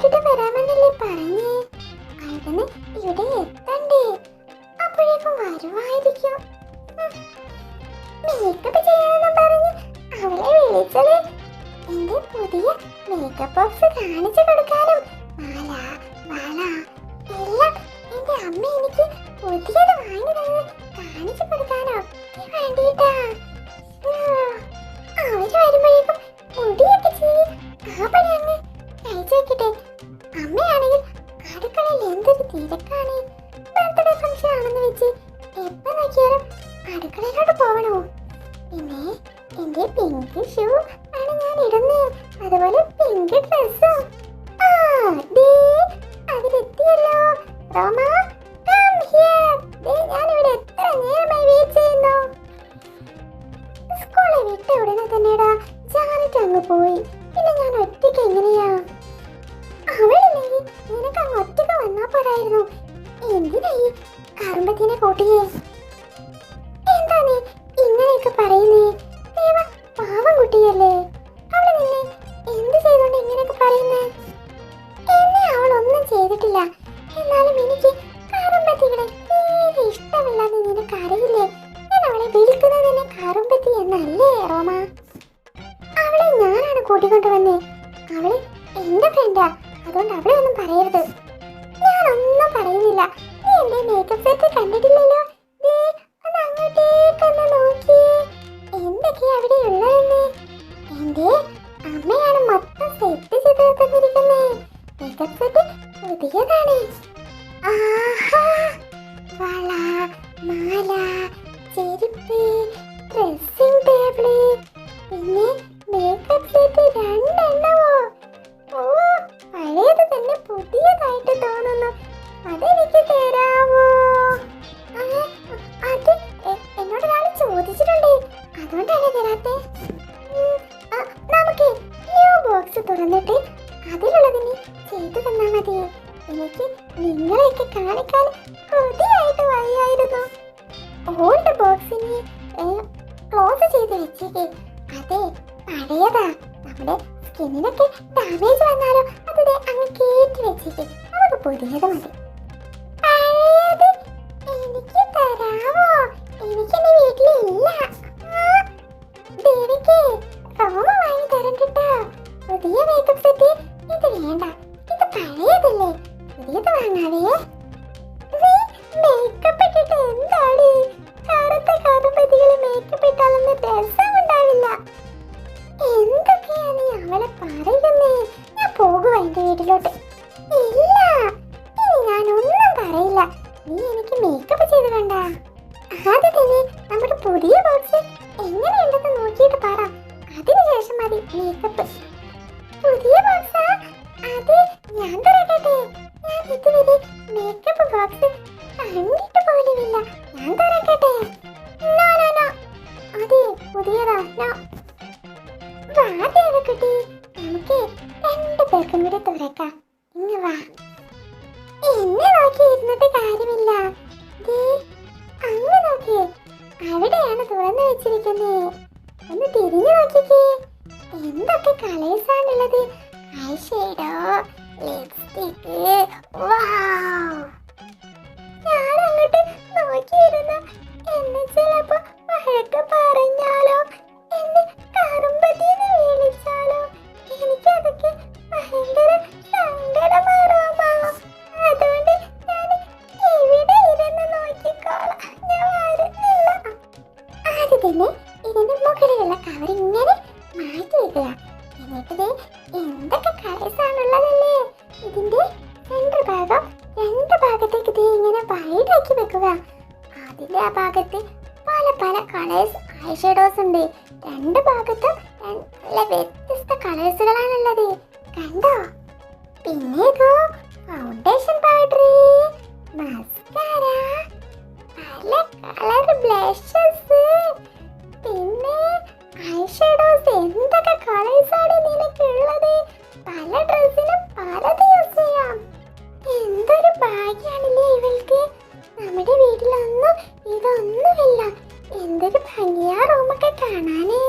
നോക്കിട്ട് വരാമെന്നല്ലേ പറഞ്ഞേ. അവിടുന്ന് ഇവിടെ എത്തണ്ടേ? അപ്പോഴേക്കും വരുമായിരിക്കും. മേക്കപ്പ് ചെയ്യാനെന്നും പറഞ്ഞ് അവളെ വിളിച്ചത് എന്റെ പുതിയ മേക്കപ്പ് ബോക്സ് കാണിച്ചു കൊടുക്കാനും മാല വള എല്ലാം എന്റെ അമ്മ എനിക്ക് പുതിയത് വാങ്ങി തന്നത് കാണിച്ചു കൊടുക്കാനോ ഒക്കെ വേണ്ടിട്ടാ. അവര് വരുമ്പോഴേക്കും മുടിയൊക്കെ ചെയ്ത് ആ പണി അങ്ങ് കഴിച്ചു വെക്കട്ടെ. അമ്മയാണെങ്കിൽ അടുക്കളയിൽ എന്തൊരു തിരക്കാണ്. ബർത്ത്ഡേ ഫംഗ്ഷൻ ആണെന്ന് വെച്ച് എപ്പോ നോക്കിയാലും അടുക്കളയിലോട്ട് പോകണോ? പിന്നെ എന്റെ പിങ്ക് ഷൂ ആണ് ഞാൻ ഇടുന്നത്, അതുപോലെ പിങ്ക് ഡ്രസ്സും. അതിലെത്തിയല്ലോ. റോമ കം ഹിയർ. ഞാനിവിടെ എത്ര നേരമായി വെയിറ്റ് ചെയ്യുന്നു. സ്കൂളിൽ വിട്ട ഉടനെ തന്നെടാ ജാനറ്റ് അങ്ങ് പോയി. പിന്നെ ഞാൻ ഒറ്റയ്ക്ക് എങ്ങനെയാ? അവളില്ലെങ്കിൽ നിനക്ക് അങ്ങ് ഒറ്റയ്ക്ക് വന്നാ പോരായിരുന്നു. എന്തിനായി കറുമ്പത്തിനെ കൂട്ടിയേ? എന്താ നീ ഇങ്ങനെയൊക്കെ പറയുന്നേ? ദേവ പാവം കുട്ടിയല്ലേ, അവള് നിന്നെ എന്ത് ചെയ്തോണ്ട് ഇങ്ങനെയൊക്കെ പറയുന്നേ? എന്നെ അവളൊന്നും ചെയ്തിട്ടില്ല. എന്നാലും എനിക്ക് കറുമ്പത്തികളെ തീരെ ഇഷ്ടമില്ലാന്ന് നിനക്ക് അറിയില്ലേ? ഞാൻ അവളെ വിളിക്കുന്നത് തന്നെ കറുമ്പത്തി എന്നല്ലേ റോമ? അവളെ ഞാനാണ് കൂട്ടിക്കൊണ്ടുവന്നേ. അവള് എന്റെ ഫ്രണ്ടാ, അതുകൊണ്ട് അവളെ ഒന്നും പറയരുത്. ഞാനൊന്നും പറയുന്നില്ല. നീ എന്റെ മേക്കപ്പ് സെറ്റ് കണ്ടിട്ടില്ലല്ലോ. അങ്ങോട്ടേക്കൊന്ന് നോക്കിയേ, എന്തൊക്കെയാ അവിടെ ഉള്ളതെന്ന്. എന്റെ അമ്മയാണ് മൊത്തം സെറ്റ് ചെയ്ത് തന്നിരിക്കുന്നേ. മേക്കപ്പ് സെറ്റ് പുതിയതാണ്. ആഹാ, വള മാല ചെരുപ്പ് ഡ്രസ്സിംഗ് ടേബിള് പിന്നെ മേക്കപ്പ് സെറ്റ് 2 എണ്ണമോ? ഓ, പഴയത് തന്നെ പുതിയതായിട്ട് തോന്നുന്നു. അതെനിക്ക് തരാമോ? അത് എന്നോടൊരാൾ ചോദിച്ചിട്ടുണ്ട്, അതുകൊണ്ടാണ് തരാത്തെ. നമുക്ക് ന്യൂ ബോക്സ് തുറന്നിട്ട് അതിലുള്ളതിന് ചെയ്തു തന്നാ മതി. എനിക്ക് നിങ്ങളെയൊക്കെ കാണിക്കാൻ കൊതിയായിട്ട് വയ്യായിരുന്നു. ഓൾഡ് ബോക്സിന് ക്ലോസ് ചെയ്ത് വെച്ചേക്കേ. അതെ, പഴയതാ. നമ്മുടെ സ്കിന്നിനൊക്കെ ഡാമേജ് വന്നാലോ അത് അങ്ങ് കേറ്റി വെച്ചേക്കേ. നമുക്ക് പുതിയത് മതി. പഴയത് എനിക്ക് തരാമോ? എനിക്കെന്റെ വീട്ടിലില്ല. ദേവിക്ക് റോമ വാങ്ങി തരണ്ടട്ടോ. പുതിയ മേക്കപ്പ് സെറ്റ് ഇത് വേണ്ട, ഇത് പഴയതല്ലേ. പുതിയത് വാങ്ങാവേ. മേക്കപ്പ് ഇട്ടിട്ട് എന്താണ്? കറുത്ത കറുപ്പതികള് മേക്കപ്പ് ഇട്ടാലൊന്നും രസമുണ്ടാവില്ല. എന്തൊക്കെയാ നീ അവളെ പറയുന്നേ? ഞാൻ പോകുക എന്റെ വീട്ടിലോട്ട്. ഇല്ല, ഇനി ഞാനൊന്നും പറയില്ല. നീ എനിക്ക് മേക്കപ്പ് ചെയ്ത് വേണ്ട. ആദ്യം തന്നെ നമ്മുടെ പുതിയ ബോക്സ് എങ്ങനെയുണ്ടെന്ന് നോക്കിയിട്ട് പറ, അതിനുശേഷം മതി മേക്കപ്പ്. പുതിയ ബോക്സാ? അത് ഞാൻ തുറക്കട്ടെ? ഞാൻ ഇതുവരെ മേക്കപ്പ് ബോക്സ് കണ്ടിട്ട് പോലുമില്ല. ഞാൻ തുറക്കട്ടെ? നോ നോ നോ, അതെ പുതിയതാ. നോ, വാ ദേവക്കുട്ടി, നമുക്ക് 2 പേർക്കും കൂടി തുറക്കാം. ഇങ്ങ് വാ. എന്നെ നോക്കി ഇരുന്നിട്ട് കാര്യമില്ല. അങ്ങ് നോക്കിയേ, അവിടെയാണ് തുറന്നു വെച്ചിരിക്കുന്നേ. ഒന്ന് തിരിഞ്ഞു നോക്കിക്കേ, എന്തൊക്കെ കളേഴ്സ് ആണുള്ളത്. I shadow, lipstick. ഞാൻ അങ്ങോട്ട് നോക്കിയിരുന്നു. എന്നെ ചിലപ്പോ വഴക്ക് പറഞ്ഞാലോ, എന്നെ കറുമ്പതിന്ന് വിളിച്ചാലോ? എനിക്കതൊക്കെ ഭയങ്കര സങ്കടമാറാമോ. അതുകൊണ്ട് ഞാൻ ഇവിടെ ഇരുന്ന് നോക്കിക്കോളാം. ഞാൻ വരുന്നില്ല. ആദ്യം തന്നെ ഇതിന്റെ മുകളിലുള്ള കവർ ഇങ്ങനെ മാറ്റി വെക്കുക. എന്നിട്ട് എന്തൊക്കെ കളേഴ്സ് ആണുള്ളതല്ലേ. ഇതിന്റെ സെന്റർ ഭാഗം 2 ഭാഗത്തേക്ക് ഇങ്ങനെ വൈഡാക്കി വെക്കുക. അതിന്റെ ആ ഭാഗത്ത് പല പല കളേഴ്സ് ഐ ഷേഡോസ് ഉണ്ട്. 2 ഭാഗത്തും നല്ല വ്യത്യസ്ത കളേഴ്സുകളാണുള്ളത്. കണ്ടോ? പിന്നെ ഫൗണ്ടേഷൻ പൗഡർ, മസ്കാര, പല കളർ ബ്ലഷസ്, പിന്നെ ഐ ഷേഡോസ്. എന്തൊക്കെ കളേഴ്സ് ആണ് നിനക്കുള്ളത്. പല ഡ്രസ്സിനും പലത് യൂസ് ചെയ്യാം. എന്തൊരു ഭാഗ്യാണല്ലേ ഇവൾക്ക്. നമ്മുടെ വീട്ടിലൊന്നും ഇതൊന്നുമില്ല. എന്തൊരു ഭംഗിയാ റൂമൊക്കെ കാണാനേ.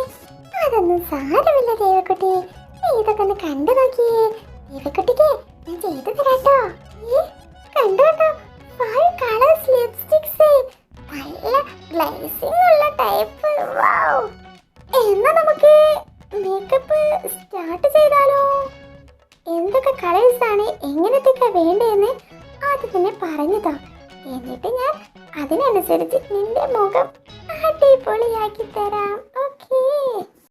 അതൊന്നും സാരമില്ല ദേവക്കുട്ടി, നീ ഇതൊക്കെ ഒന്ന് കണ്ടു നോക്കിയേ. ദേവക്കുട്ടിക്ക് ഞാൻ ചെയ്തു തരാട്ടോ. കണ്ടോട്ടോ, 5 കളേഴ്സ് ലിപ്സ്റ്റിക്സ്, നല്ല ഗ്ലേസിംഗ് ഉള്ള ടൈപ്പ്. വൗ! എന്നാ നമുക്ക് മേക്കപ്പ് സ്റ്റാർട്ട് ചെയ്താലോ? എന്തൊക്കെ കളേഴ്സ് ആണ്, എങ്ങനത്തെയൊക്കെ വേണ്ടതെന്ന് ആദ്യം തന്നെ പറഞ്ഞതാ. എന്നിട്ട് ഞാൻ അതിനനുസരിച്ച് നിന്റെ മുഖം അടിപൊളിയാക്കി തരാം.